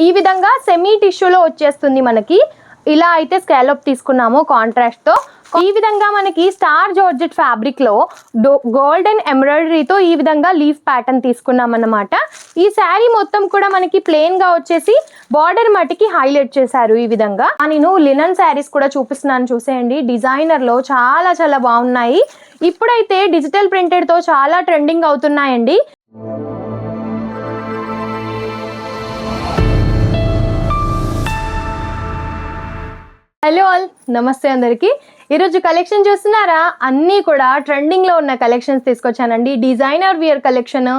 ఈ విధంగా సెమీ టిష్యూలో వచ్చేస్తుంది మనకి. ఇలా అయితే స్కాలప్ తీసుకున్నాము కాంట్రాస్ట్ తో. ఈ విధంగా మనకి స్టార్ జార్జెట్ ఫ్యాబ్రిక్ లో గోల్డెన్ ఎంబ్రాయిడరీతో ఈ విధంగా లీఫ్ ప్యాటర్న్ తీసుకున్నాం అన్నమాట. ఈ శారీ మొత్తం కూడా మనకి ప్లెయిన్ గా వచ్చేసి బార్డర్ మట్టికి హైలైట్ చేశారు ఈ విధంగా. నేను లినన్ శారీస్ కూడా చూపిస్తున్నాను, చూసేయండి. డిజైనర్ లో చాలా చాలా బాగున్నాయి. ఇప్పుడైతే డిజిటల్ ప్రింటెడ్ తో చాలా ట్రెండింగ్ అవుతున్నాయండి. హలో ఆల్, నమస్తే అందరికి. ఈరోజు కలెక్షన్ చూస్తున్నారా, అన్నీ కూడా ట్రెండింగ్ లో ఉన్న కలెక్షన్స్ తీసుకొచ్చానండి. డిజైనర్ వేర్ కలెక్షన్,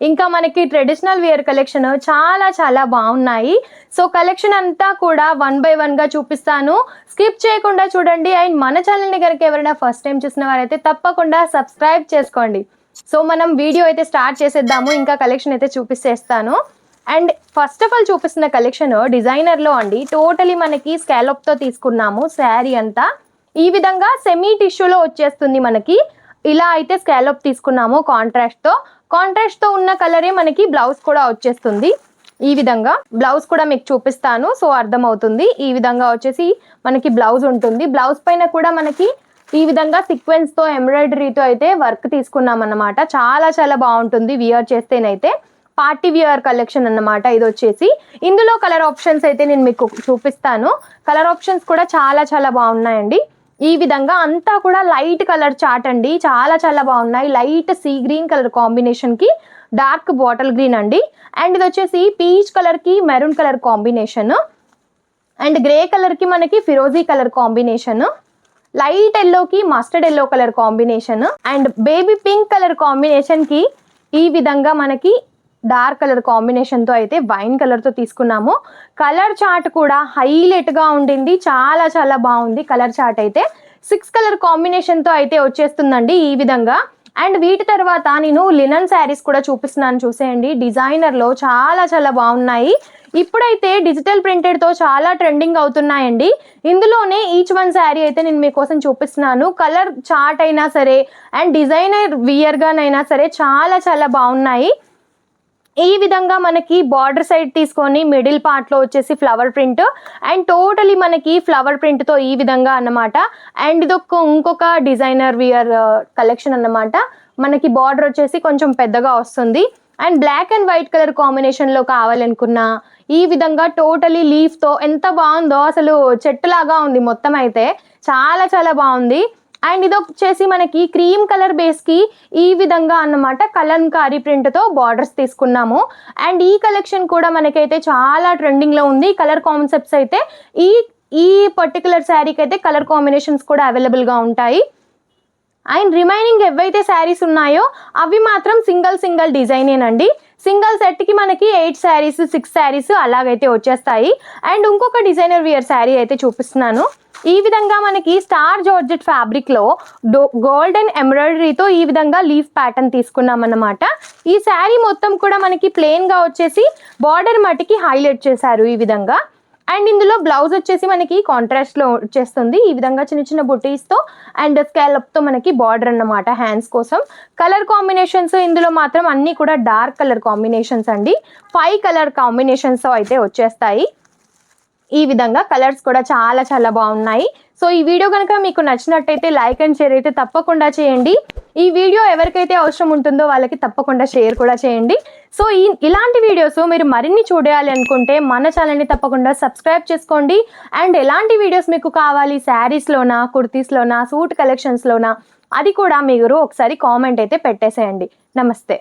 ఇంకా మనకి ట్రెడిషనల్ వేర్ కలెక్షన్ చాలా చాలా బాగున్నాయి. సో కలెక్షన్ అంతా కూడా 1 by 1 గా చూపిస్తాను, స్కిప్ చేయకుండా చూడండి. అండ్ మన ఛానల్ని కనుక ఎవరైనా ఫస్ట్ టైం చూసిన వారైతే తప్పకుండా సబ్స్క్రైబ్ చేసుకోండి. సో మనం వీడియో అయితే స్టార్ట్ చేసేద్దాము, ఇంకా కలెక్షన్ అయితే చూపిస్తేస్తాను. అండ్ ఫస్ట్ ఆఫ్ ఆల్ చూపిస్తున్న కలెక్షన్ డిజైనర్లో అండి. టోటలీ మనకి స్కాలప్తో తీసుకున్నాము శారీ అంతా. ఈ విధంగా సెమీ టిష్యూలో వచ్చేస్తుంది మనకి. ఇలా అయితే స్కాలప్ తీసుకున్నాము కాంట్రాస్ట్తో ఉన్న కలరే మనకి బ్లౌజ్ కూడా వచ్చేస్తుంది. ఈ విధంగా బ్లౌజ్ కూడా మీకు చూపిస్తాను, సో అర్థమవుతుంది. ఈ విధంగా వచ్చేసి మనకి బ్లౌజ్ ఉంటుంది. బ్లౌజ్ పైన కూడా మనకి ఈ విధంగా సీక్వెన్స్తో ఎంబ్రాయిడరీతో అయితే వర్క్ తీసుకున్నాం అన్నమాట. చాలా చాలా బాగుంటుంది వియర్ చేస్తేనైతే. పార్టీ వియర్ కలెక్షన్ అన్నమాట ఇది వచ్చేసి. ఇందులో కలర్ ఆప్షన్స్ అయితే నేను మీకు చూపిస్తాను. కలర్ ఆప్షన్స్ కూడా చాలా చాలా బాగున్నాయండి. ఈ విధంగా అంతా కూడా లైట్ కలర్ చార్ట్ అండి, చాలా చాలా బాగున్నాయి. Light sea green colour combination కి డార్క్ బాటిల్ గ్రీన్ అండి. అండ్ ఇది వచ్చేసి పీచ్ కలర్ కి maroon colour combination, and grey colour కి మనకి ఫిరోజీ కలర్ కాంబినేషన్, లైట్ ఎల్లోకి mustard yellow colour combination, and baby pink colour combination కి ఈ విధంగా మనకి డార్క్ కలర్ కాంబినేషన్ తో అయితే వైన్ కలర్ తో తీసుకున్నాము. కలర్ చార్ట్ కూడా హైలైట్ గా ఉండింది, చాలా చాలా బాగుంది. కలర్ చార్ట్ అయితే 6 కలర్ కాంబినేషన్ తో అయితే వచ్చేస్తుందండి ఈ విధంగా. అండ్ వీటి తర్వాత నేను లినన్ శారీస్ కూడా చూపిస్తున్నాను, చూసేయండి. డిజైనర్ లో చాలా చాలా బాగున్నాయి. ఇప్పుడైతే డిజిటల్ ప్రింటెడ్ తో చాలా ట్రెండింగ్ అవుతున్నాయండి. ఇందులోనే ఈచ్ వన్ శారీ అయితే నేను మీకోసం చూపిస్తున్నాను. కలర్ చార్ట్ అయినా సరే అండ్ డిజైనర్ వియర్ గానైనా సరే చాలా చాలా బాగున్నాయి. ఈ విధంగా మనకి బార్డర్ సైడ్ తీసుకొని మిడిల్ పార్ట్ లో వచ్చేసి ఫ్లవర్ ప్రింట్, అండ్ టోటలీ మనకి ఫ్లవర్ ప్రింట్ తో ఈ విధంగా అన్నమాట. అండ్ ఇది ఇంకొక డిజైనర్ వియర్ కలెక్షన్ అన్నమాట. మనకి బార్డర్ వచ్చేసి కొంచెం పెద్దగా వస్తుంది. And black and white colour combination లో కావాలనుకున్నా ఈ విధంగా టోటలీ లీఫ్ తో ఎంత బాగుందో, అసలు చెట్టులాగా ఉంది మొత్తం అయితే. చాలా చాలా బాగుంది. అండ్ ఇది వచ్చేసి మనకి క్రీమ్ కలర్ బేస్ కి ఈ విధంగా అన్నమాట కలంకారీ ప్రింట్ తో బార్డర్స్ తీసుకున్నాము. అండ్ ఈ కలెక్షన్ కూడా మనకైతే చాలా ట్రెండింగ్ లో ఉంది. కలర్ కాన్సెప్ట్స్ అయితే ఈ పర్టికులర్ శారీకి అయితే కలర్ కాంబినేషన్స్ కూడా అవైలబుల్ గా ఉంటాయి. అండ్ రిమైనింగ్ ఏవైతే శారీస్ ఉన్నాయో అవి మాత్రం సింగిల్ డిజైనేనండి. సింగిల్ సెట్ కి మనకి 8 శారీస్ 6 శారీస్ అలాగైతే వచ్చేస్తాయి. అండ్ ఇంకొక డిజైనర్ వియర్ శారీ అయితే చూపిస్తున్నాను. ఈ విధంగా మనకి స్టార్ జార్జెట్ ఫ్యాబ్రిక్ లో గోల్డెన్ ఎంబ్రాయిడరీతో ఈ విధంగా లీఫ్ ప్యాటర్న్ తీసుకున్నాం అన్నమాట. ఈ శారీ మొత్తం కూడా మనకి ప్లెయిన్ గా వచ్చేసి బార్డర్ మట్టికి హైలైట్ చేశారు ఈ విధంగా. అండ్ ఇందులో బ్లౌజ్ వచ్చేసి మనకి కాంట్రాస్ట్ లో వచ్చేస్తుంది. ఈ విధంగా చిన్న చిన్న బుటీస్ తో అండ్ స్కాలప్ తో మనకి బార్డర్ అన్నమాట హ్యాండ్స్ కోసం. కలర్ కాంబినేషన్స్ ఇందులో మాత్రం అన్ని కూడా డార్క్ కలర్ కాంబినేషన్స్ అండి. 5 కలర్ కాంబినేషన్స్ తో అయితే వచ్చేస్తాయి. ఈ విధంగా కలర్స్ కూడా చాలా చాలా బాగున్నాయి. సో ఈ వీడియో కనుక మీకు నచ్చినట్టయితే లైక్ అండ్ షేర్ అయితే తప్పకుండా చేయండి. ఈ వీడియో ఎవరికైతే అవసరం ఉంటుందో వాళ్ళకి తప్పకుండా షేర్ కూడా చేయండి. సో ఇలాంటి వీడియోస్ మీరు మరిన్ని చూడాలి అనుకుంటే మన ఛానల్ని తప్పకుండా సబ్స్క్రైబ్ చేసుకోండి. అండ్ ఎలాంటి వీడియోస్ మీకు కావాలి, శారీస్లోనా, కుర్తీస్లోనా, సూట్ కలెక్షన్స్లోనా, అది కూడా మీరు ఒకసారి కామెంట్ అయితే పెట్టేసేయండి. నమస్తే.